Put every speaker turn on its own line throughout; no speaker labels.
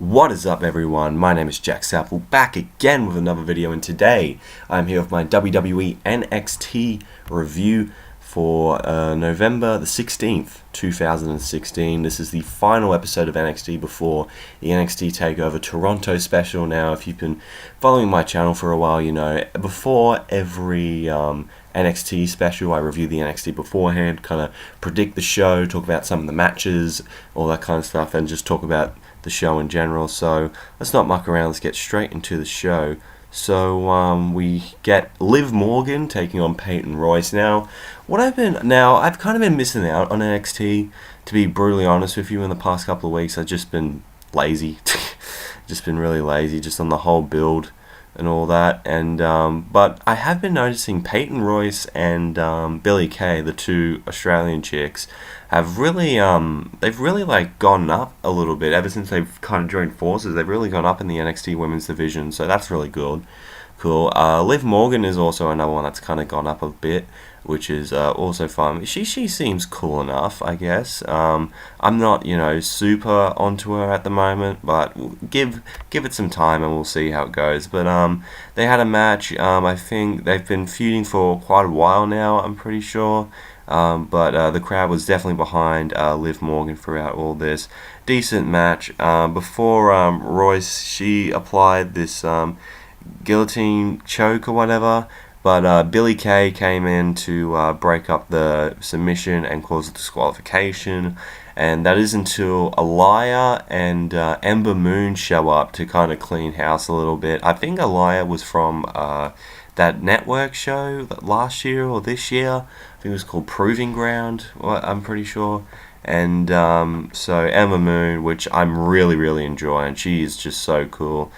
What is up, everyone? My name is Jack Sapple, back again with another video, and today I'm here with my WWE NXT review for November the 16th, 2016. This is the final episode of NXT before the NXT TakeOver Toronto special. Now, if you've been following my channel for a while, you know, before every NXT special, I review the NXT beforehand, kind of predict the show, talk about some of the matches, all that kind of stuff, and just talk about the show in general. So let's not muck around, let's get straight into the show. So we get Liv Morgan taking on Payton Royce. Now I've kind of been missing out on NXT, to be brutally honest with you. In the past couple of weeks I've just been lazy just been really lazy just on the whole build and all that, and but I have been noticing Payton Royce and Billie Kay, the two Australian chicks, have really they've really like gone up a little bit ever since they've kind of joined forces. They've really gone up in the NXT women's division, so that's really good. Cool. Liv Morgan is also another one that's kind of gone up a bit, which is also fun. She seems cool enough, I guess. I'm not, super onto her at the moment, but give it some time and we'll see how it goes. But they had a match. I think they've been feuding for quite a while now, I'm pretty sure. But the crowd was definitely behind Liv Morgan throughout all this. Decent match. Before Royce, she applied this guillotine choke or whatever, but Billie Kay came in to break up the submission and cause a disqualification, and that is until Aliyah and Ember Moon show up to kind of clean house a little bit. I think Aliyah was from that network show last year or this year. I think it was called Proving Ground, I'm pretty sure. And so Ember Moon, which I'm really enjoying, she is just so cool.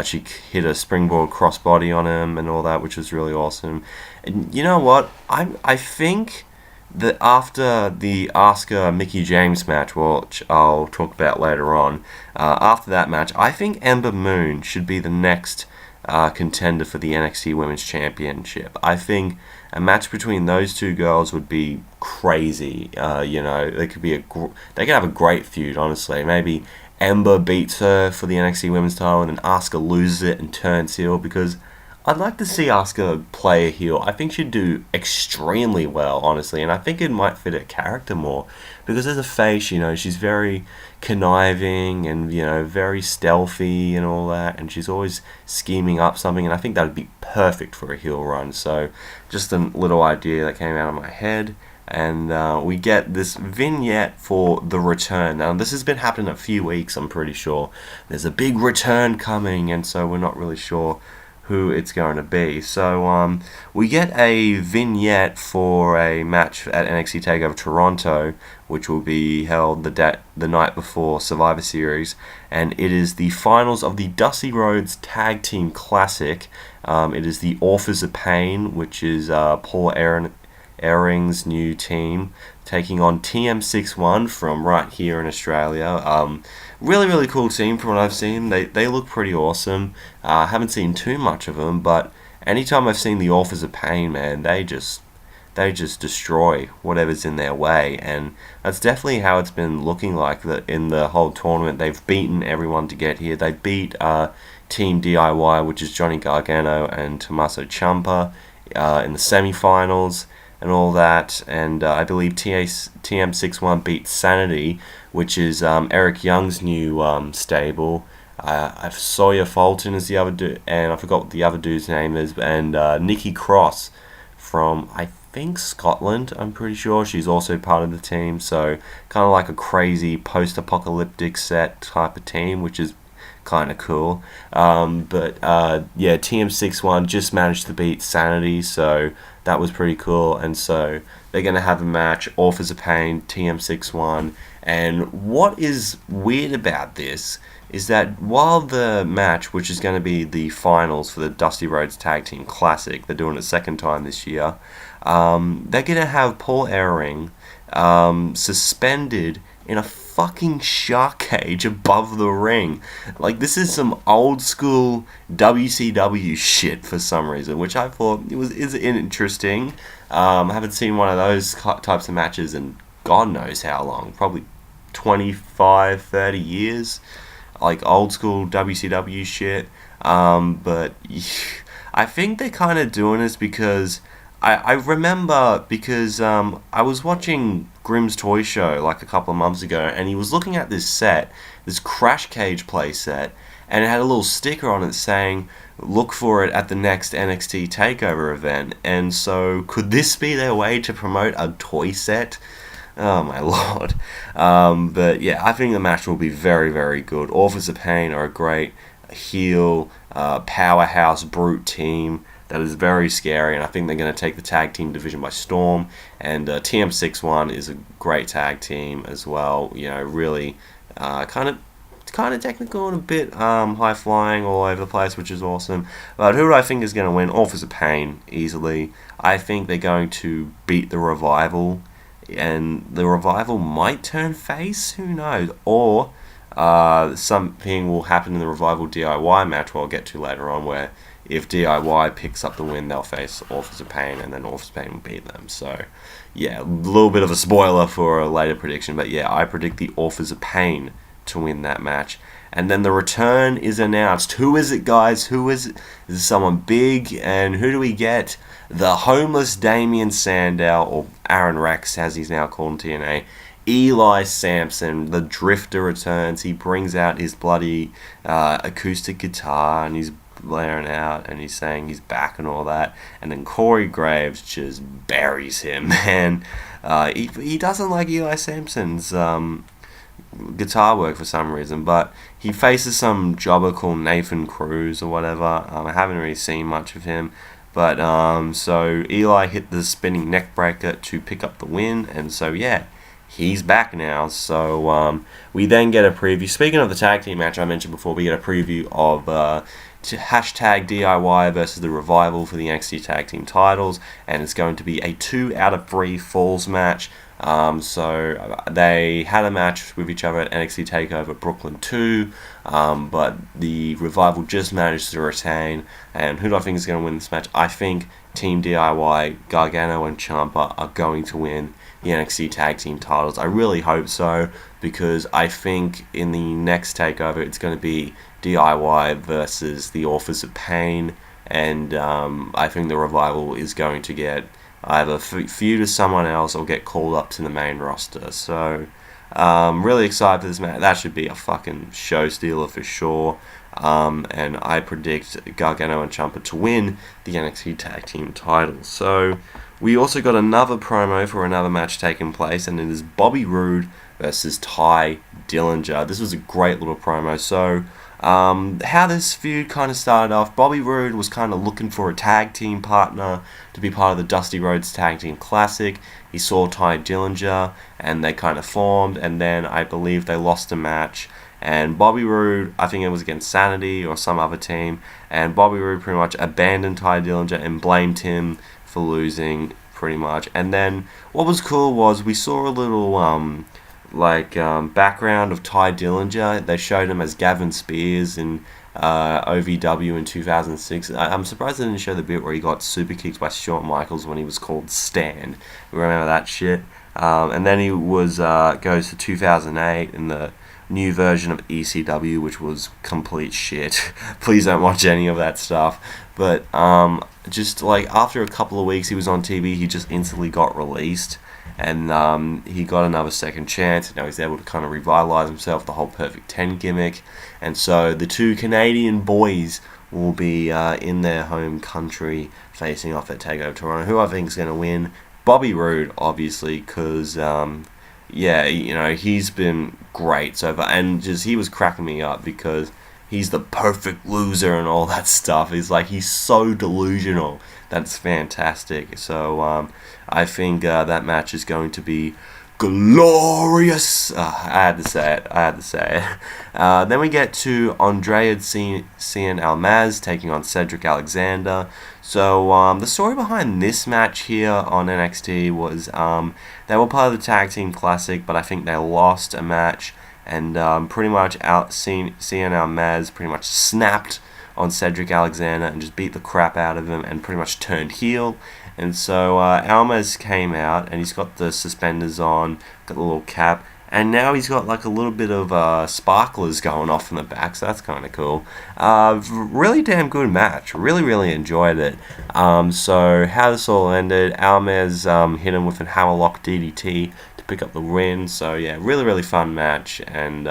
She hit a springboard crossbody on him and all that, which was really awesome. And you know what? I think that after the Asuka Mickie James match, which I'll talk about later on, after that match, I think Ember Moon should be the next contender for the NXT Women's Championship. I think a match between those two girls would be crazy. They could have a great feud, honestly. Maybe Ember beats her for the NXT Women's title, and then Asuka loses it and turns heel, because I'd like to see Asuka play a heel. I think she'd do extremely well, honestly, and I think it might fit her character more, because as a face, she's very conniving and, very stealthy and all that, and she's always scheming up something, and I think that would be perfect for a heel run. So just a little idea that came out of my head. And we get this vignette for the return. Now, this has been happening a few weeks, I'm pretty sure. There's a big return coming, and so we're not really sure who it's going to be. So we get a vignette for a match at NXT TakeOver Toronto, which will be held the night before Survivor Series, and it is the finals of the Dusty Rhodes Tag Team Classic. It is the Authors of Pain, which is Paul Elling's new team, taking on TM61 from right here in Australia. Really cool team from what I've seen. They look pretty awesome. I haven't seen too much of them, but anytime I've seen the Authors of Pain, man, they just destroy whatever's in their way, and that's definitely how it's been looking like in the whole tournament. They've beaten everyone to get here. They beat Team DIY, which is Johnny Gargano and Tommaso Ciampa, in the semi-finals and all that, and I believe TM61 beat Sanity, which is Eric Young's new stable. Sawyer Fulton is the other dude, and I forgot what the other dude's name is, and Nikki Cross from, I think, Scotland, I'm pretty sure. She's also part of the team, so kind of like a crazy post-apocalyptic set type of team, which is kind of cool. TM61 just managed to beat Sanity, so that was pretty cool. And so they're going to have a match, Authors of Pain, TM61. And what is weird about this is that while the match, which is going to be the finals for the Dusty Rhodes Tag Team Classic, they're doing it a second time this year, they're going to have Paul Ellering suspended in a fucking shark cage above the ring. Like, this is some old school WCW shit for some reason, which I thought is interesting. I haven't seen one of those types of matches in God knows how long, probably 25, 30 years. like old school WCW shit. But I think they're kind of doing this because I remember because I was watching Grimm's Toy Show like a couple of months ago, and he was looking at this set, this Crash Cage play set, and it had a little sticker on it saying, "Look for it at the next NXT Takeover event." And so, could this be their way to promote a toy set? Oh my lord. But yeah, I think the match will be very, very good. Authors of Pain are a great heel, powerhouse, brute team that is very scary, and I think they're going to take the tag team division by storm. And TM61 is a great tag team as well. You know, really kind of technical and a bit high flying all over the place, which is awesome. But who do I think is going to win? Authors of Pain easily. I think they're going to beat the Revival, and the Revival might turn face. Who knows? Or something will happen in the Revival DIY match, where I'll get to later on, where if DIY picks up the win, they'll face Authors of Pain, and then Authors of Pain will beat them. So, yeah, a little bit of a spoiler for a later prediction, but yeah, I predict the Authors of Pain to win that match. And then the return is announced. Who is it, guys? Who is it? Is it someone big? And who do we get? The homeless Damien Sandow, or Aaron Rex, as he's now called in TNA. Eli Sampson, the Drifter, returns. He brings out his bloody acoustic guitar, and he's blaring out, and he's saying he's back and all that. And then Corey Graves just buries him, man. He doesn't like Eli Sampson's guitar work for some reason, but he faces some jobber called Nathan Cruz or whatever. I haven't really seen much of him, but so Eli hit the spinning neck breaker to pick up the win, and so yeah, he's back now. So we then get a preview. Speaking of the tag team match I mentioned before, we get a preview of hashtag DIY versus the Revival for the NXT Tag Team titles, and it's going to be a 2 out of 3 falls match. So they had a match with each other at NXT TakeOver Brooklyn 2, but the Revival just managed to retain. And who do I think is going to win this match? I think Team DIY, Gargano and Ciampa, are going to win the NXT Tag Team titles. I really hope so, because I think in the next TakeOver it's going to be DIY versus the Authors of Pain, and I think the Revival is going to get either feud with someone else or get called up to the main roster. So, really excited for this match. That should be a fucking show stealer for sure. And I predict Gargano and Ciampa to win the NXT Tag Team titles. So, we also got another promo for another match taking place, and it is Bobby Roode versus Ty Dillinger. This was a great little promo. So, how this feud kind of started off, Bobby Roode was kind of looking for a tag team partner to be part of the Dusty Rhodes Tag Team Classic. He saw Ty Dillinger, and they kind of formed, and then I believe they lost a match, and Bobby Roode, I think it was against Sanity or some other team, and Bobby Roode pretty much abandoned Ty Dillinger and blamed him for losing, pretty much. And then what was cool was we saw a little background of Ty Dillinger. They showed him as Gavin Spears in OVW in 2006. I'm surprised they didn't show the bit where he got super kicked by Shawn Michaels when he was called Stan. Remember that shit? And then he was goes to 2008 in the new version of ECW, which was complete shit. Please don't watch any of that stuff. But just like after a couple of weeks he was on TV, he just instantly got released. And he got another second chance, and now he's able to kind of revitalize himself, the whole Perfect 10 gimmick. And so the two Canadian boys will be in their home country facing off at TakeOver Toronto. Who I think is going to win? Bobby Roode, obviously, because he's been great so far, and just he was cracking me up because he's the perfect loser and all that stuff. He's so delusional. That's fantastic. So I think that match is going to be glorious. I had to say it. Then we get to Andrade Cien Almaz taking on Cedric Alexander. So the story behind this match here on NXT was they were part of the Tag Team Classic, but I think they lost a match, and pretty much Cien Almaz pretty much snapped on Cedric Alexander and just beat the crap out of him and pretty much turned heel. And so Almaz came out, and he's got the suspenders on, got the little cap, and now he's got like a little bit of sparklers going off in the back, so that's kind of cool. Really damn good match. Really enjoyed it. So how this all ended, Almaz hit him with a hammerlock DDT to pick up the win. So yeah, really fun match. And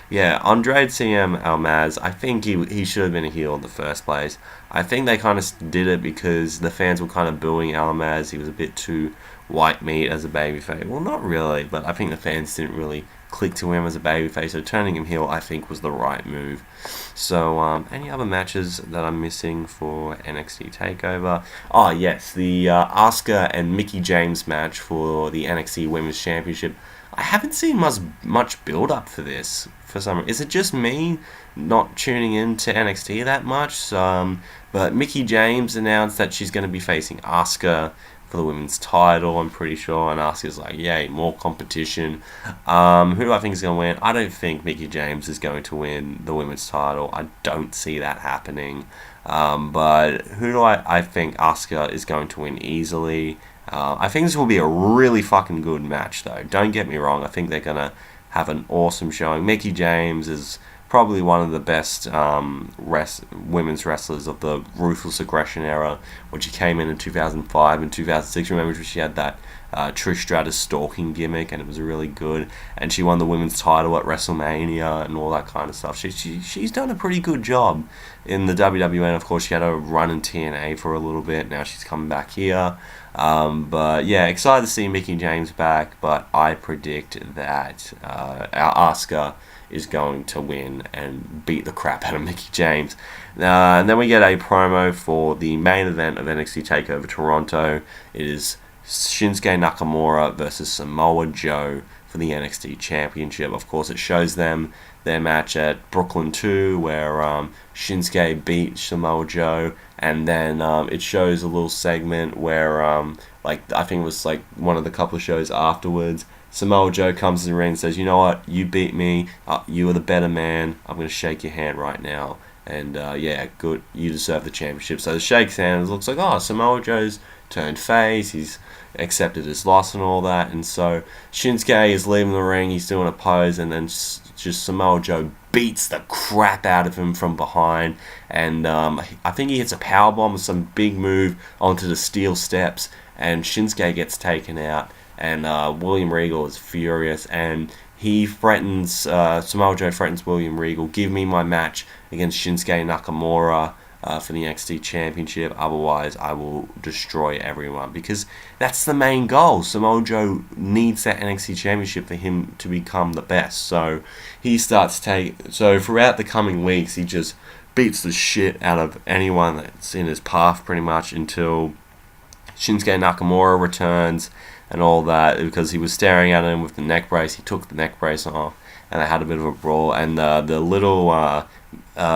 yeah, Andrade CM Almaz, I think he should have been a heel in the first place. I think they kind of did it because the fans were kind of booing Almaz. He was a bit too white meat as a babyface. Well, not really, but I think the fans didn't really click to him as a babyface, so turning him heel, I think, was the right move. So, any other matches that I'm missing for NXT TakeOver? Oh, yes, the Asuka and Mickie James match for the NXT Women's Championship. I haven't seen much build-up for this. For some, is it just me not tuning into NXT that much? But Mickie James announced that she's going to be facing Asuka for the women's title, I'm pretty sure, and Asuka's like, yay, more competition. Who do I think is going to win? I don't think Mickie James is going to win the women's title. I don't see that happening. But who do I think Asuka is going to win easily. I think this will be a really fucking good match, though. Don't get me wrong. I think they're going to have an awesome showing. Mickie James is probably one of the best women's wrestlers of the Ruthless Aggression era, when she came in 2005 and 2006. Remember, she had that Trish Stratus stalking gimmick, and it was really good. And she won the women's title at WrestleMania and all that kind of stuff. She's done a pretty good job in the WWE. Of course, she had a run in TNA for a little bit. Now she's coming back here. But yeah, excited to see Mickie James back. But I predict that Asuka is going to win and beat the crap out of Mickie James. And then we get a promo for the main event of NXT TakeOver Toronto. It is Shinsuke Nakamura versus Samoa Joe for the NXT Championship. Of course, it shows them their match at Brooklyn 2, where Shinsuke beat Samoa Joe, and then it shows a little segment where, I think it was like one of the couple of shows afterwards, Samoa Joe comes in the ring and says, you know what, you beat me, you are the better man, I'm going to shake your hand right now, and yeah, good, you deserve the championship. So the shakes hands, looks like, oh, Samoa Joe's turned face, he's accepted his loss and all that, and so Shinsuke is leaving the ring, he's doing a pose, and then just Samoa Joe beats the crap out of him from behind, and I think he hits a powerbomb or some big move onto the steel steps, and Shinsuke gets taken out, and William Regal is furious, and he threatens, Samoa Joe threatens William Regal, give me my match against Shinsuke Nakamura for the NXT Championship, otherwise I will destroy everyone, because that's the main goal. Samoa Joe needs that NXT Championship for him to become the best, so he starts so throughout the coming weeks, he just beats the shit out of anyone that's in his path, pretty much, until Shinsuke Nakamura returns and all that, because he was staring at him with the neck brace. He took the neck brace off, and they had a bit of a brawl, and the little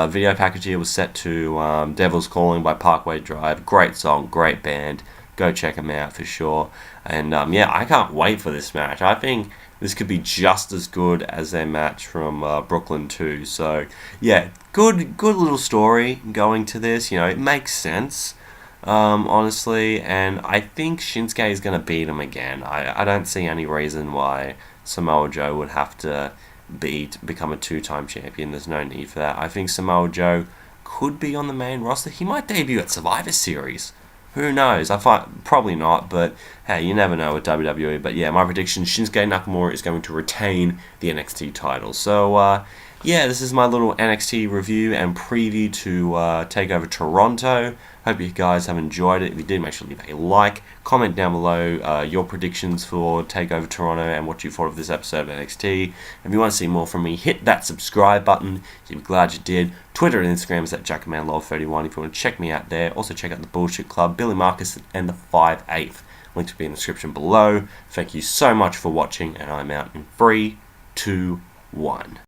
video package here was set to Devil's Calling by Parkway Drive. Great song, great band. Go check them out for sure. And yeah, I can't wait for this match. I think this could be just as good as their match from Brooklyn 2. So yeah, good little story going to this. You know, it makes sense, honestly. And I think Shinsuke is going to beat him again. I don't see any reason why Samoa Joe would have to become a two-time champion. There's no need for that. I think Samoa Joe could be on the main roster. He might debut at Survivor Series. Who knows? Probably not, but hey, you never know with WWE. But yeah, my prediction, Shinsuke Nakamura is going to retain the NXT title. So yeah, this is my little NXT review and preview to TakeOver Toronto. Hope you guys have enjoyed it. If you did, make sure to leave a like. Comment down below your predictions for TakeOver Toronto and what you thought of this episode of NXT. If you want to see more from me, hit that subscribe button. You'll be glad you did. Twitter and Instagram is at JackmanLaw31 if you want to check me out there. Also check out the Bullshit Club, Billy Marcus, and the 5/8. Links will be in the description below. Thank you so much for watching, and I'm out in 3, 2, 1.